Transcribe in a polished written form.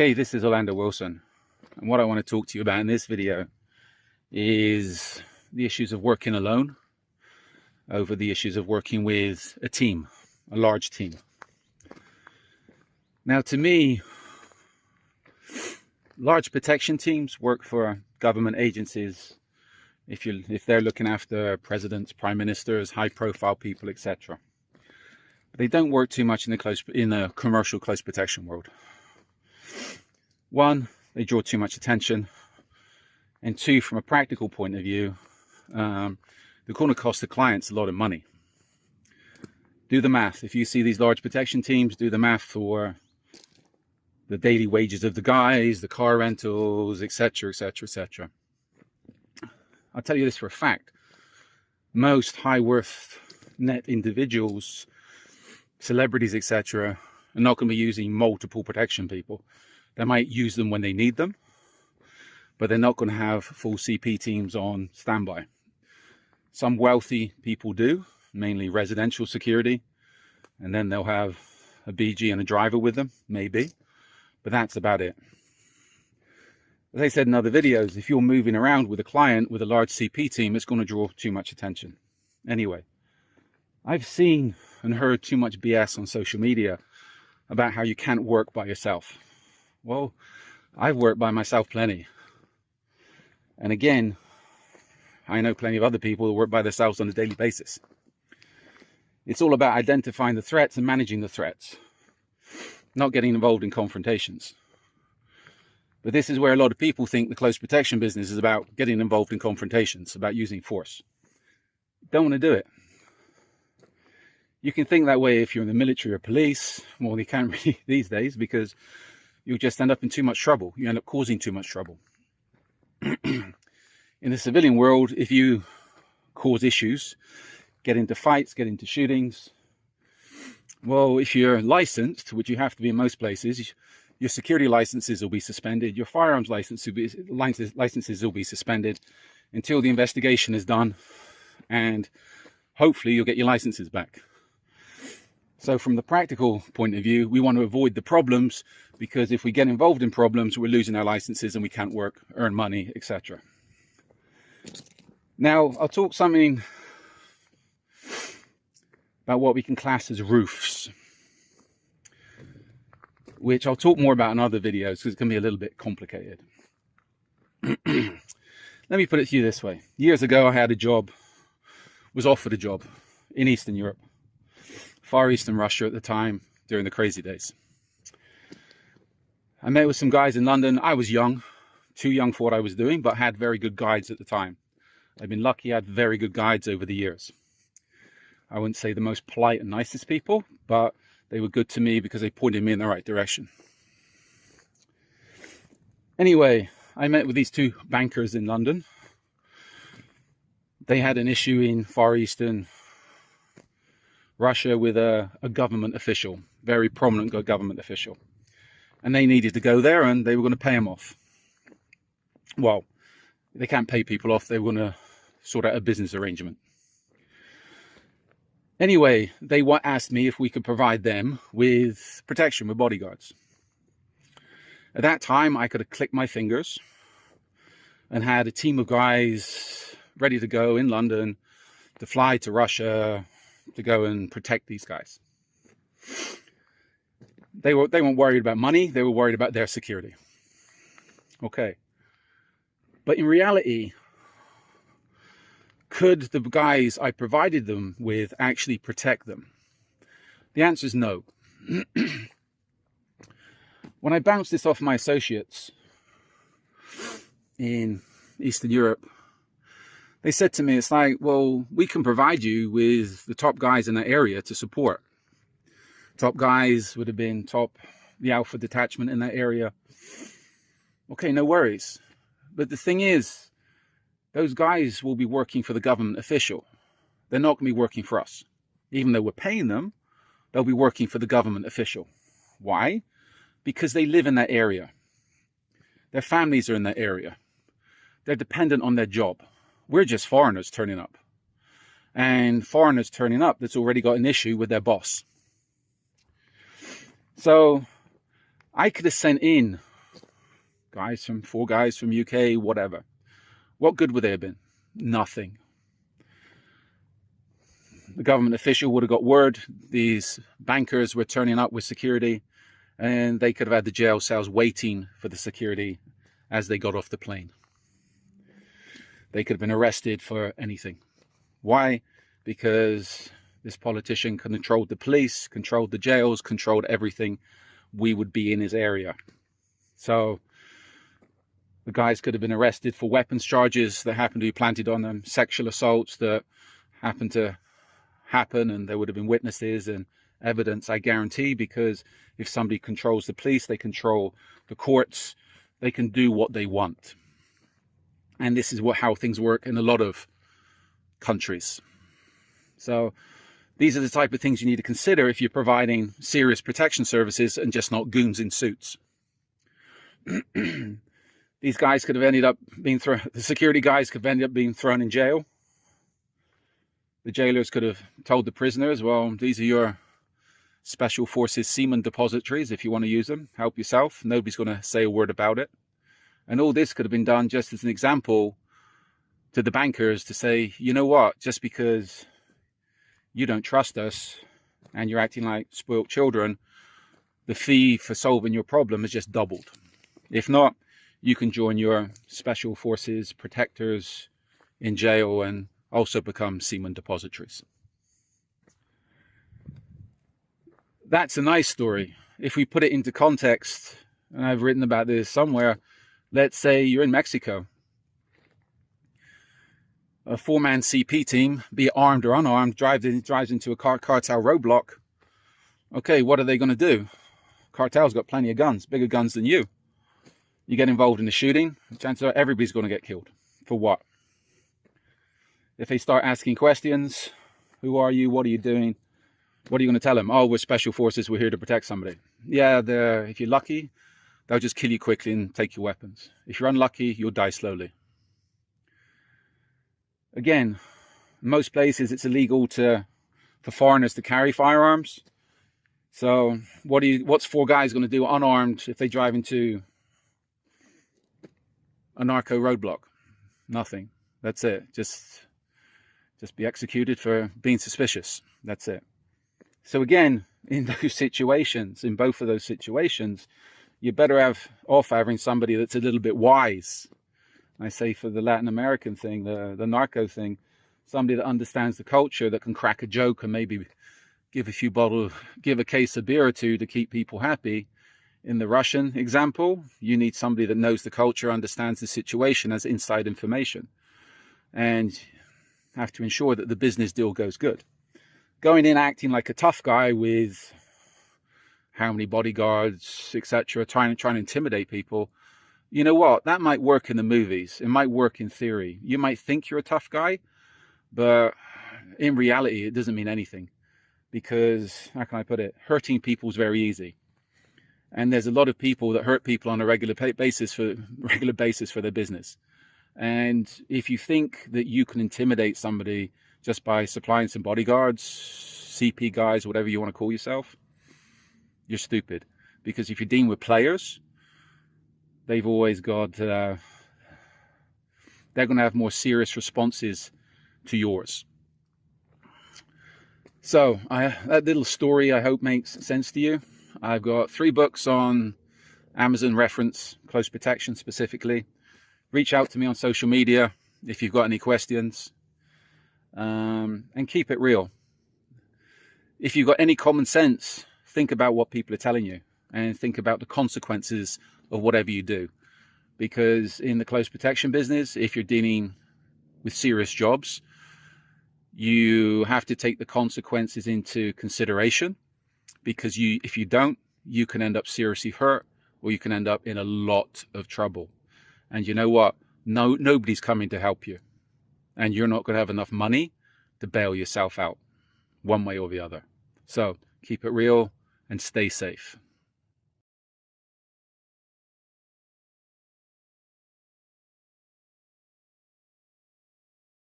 Okay, this is Orlando Wilson, and what I want to talk to you about in this video is the issues of working alone over the issues of working with a team, a large team. Now, to me, large protection teams work for government agencies if they're looking after presidents, prime ministers, high-profile people, etc. But they don't work too much in the commercial close protection world. One, they draw too much attention, and two, from a practical point of view, they're going to cost the clients a lot of money. Do the math. If you see these large protection teams, do the math for the daily wages of the guys, the car rentals, etc., etc., etc. I'll tell you this for a fact. Most high worth net individuals, celebrities, etc., are not going to be using multiple protection people. They might use them when they need them, but they're not going to have full CP teams on standby. Some wealthy people do, mainly residential security, and then they'll have a BG and a driver with them, maybe, but that's about it. As I said in other videos, if you're moving around with a client with a large CP team, it's going to draw too much attention. Anyway, I've seen and heard too much BS on social media about how you can't work by yourself. Well, I've worked by myself plenty. And again, I know plenty of other people who work by themselves on a daily basis. It's all about identifying the threats and managing the threats, not getting involved in confrontations. But this is where a lot of people think the close protection business is about getting involved in confrontations, about using force. Don't want to do it. You can think that way if you're in the military or police. Well, you can't really these days, because you'll just end up in too much trouble. You end up causing too much trouble. In the civilian world, if you cause issues, get into fights, get into shootings, well, if you're licensed, which you have to be in most places, your security licenses will be suspended, your firearms licenses will be suspended until the investigation is done, and hopefully you'll get your licenses back. So from the practical point of view, we want to avoid the problems, because if we get involved in problems, we're losing our licenses and we can't work, earn money, etc. Now, I'll talk something about what we can class as roofs, which I'll talk more about in other videos because it can be a little bit complicated. Let me put it to you this way. Years ago, I had a job, was offered a job in Eastern Europe, Far Eastern Russia at the time, during the crazy days. I met with some guys in London. I was young, too young for what I was doing, but had very good guides at the time. I've been lucky, I had very good guides over the years. I wouldn't say the most polite and nicest people, but they were good to me because they pointed me in the right direction. Anyway, I met with these two bankers in London. They had an issue in Far Eastern Russia with a government official, very prominent government official. And they needed to go there, and they were going to pay him off. Well, they can't pay people off. They were going to sort out a business arrangement. Anyway, they asked me if we could provide them with protection, with bodyguards. At that time, I could have clicked my fingers and had a team of guys ready to go in London to fly to Russia to go and protect these guys. They weren't worried about money. They were worried about their security. Okay. But in reality, could the guys I provided them with actually protect them? The answer is no. When I bounced this off my associates in Eastern Europe, they said to me, it's like, well, we can provide you with the top guys in that area to support. Top guys would have been the Alpha detachment in that area. Okay, no worries. But the thing is, those guys will be working for the government official. They're not going to be working for us. Even though we're paying them, they'll be working for the government official. Why? Because they live in that area. Their families are in that area. They're dependent on their job. We're just foreigners turning up. And foreigners turning up that's already got an issue with their boss. So I could have sent in four guys from UK, whatever. What good would they have been? Nothing. The government official would have got word these bankers were turning up with security, and they could have had the jail cells waiting for the security as they got off the plane. They could have been arrested for anything. Why? Because this politician controlled the police, controlled the jails, controlled everything. We would be in his area. So the guys could have been arrested for weapons charges that happened to be planted on them, sexual assaults that happened to happen, and there would have been witnesses and evidence, I guarantee, because if somebody controls the police, they control the courts, they can do what they want. And this is how things work in a lot of countries. So these are the type of things you need to consider if you're providing serious protection services and just not goons in suits. These guys could have ended up being thrown, the security guys could have ended up being thrown in jail. The jailers could have told the prisoners, well, these are your special forces semen depositories. If you want to use them, help yourself. Nobody's going to say a word about it. And all this could have been done just as an example to the bankers to say, you know what, just because you don't trust us and you're acting like spoiled children, the fee for solving your problem has just doubled. If not, you can join your special forces protectors in jail and also become semen depositories. That's a nice story. If we put it into context, and I've written about this somewhere, let's say you're in Mexico. A four-man CP team, be it armed or unarmed, drives into a cartel roadblock. Okay, what are they going to do? Cartel's got plenty of guns, bigger guns than you. You get involved in the shooting, chances are everybody's going to get killed. For what? If they start asking questions, who are you? What are you doing? What are you going to tell them? Oh, we're special forces. We're here to protect somebody. Yeah, if you're lucky, they'll just kill you quickly and take your weapons. If you're unlucky, you'll die slowly. Again, in most places it's illegal for foreigners to carry firearms. So what's four guys going to do unarmed if they drive into a narco roadblock? Nothing. That's it. Just be executed for being suspicious. That's it. So again, in those situations, in both of those situations, you're better off having somebody that's a little bit wise. I say for the Latin American thing, the narco thing, somebody that understands the culture, that can crack a joke and maybe give a case of beer or two to keep people happy. In the Russian example, you need somebody that knows the culture, understands the situation, has inside information, and have to ensure that the business deal goes good. Going in acting like a tough guy with how many bodyguards, etc., trying to intimidate people, you know what? That might work in the movies. It might work in theory. You might think you're a tough guy, but in reality, it doesn't mean anything. Because, how can I put it? Hurting people is very easy. And there's a lot of people that hurt people on a regular basis for their business. And if you think that you can intimidate somebody just by supplying some bodyguards, CP guys, whatever you want to call yourself, you're stupid. Because if you're dealing with players, they've always got, they're going to have more serious responses to yours. So that little story, I hope, makes sense to you. I've got 3 books on Amazon reference, close protection specifically. Reach out to me on social media if you've got any questions, and keep it real. If you've got any common sense, think about what people are telling you and think about the consequences of whatever you do. Because in the close protection business, if you're dealing with serious jobs, you have to take the consequences into consideration, because if you don't, you can end up seriously hurt, or you can end up in a lot of trouble. And you know what? Nobody's coming to help you. And you're not going to have enough money to bail yourself out, one way or the other. So keep it real and stay safe.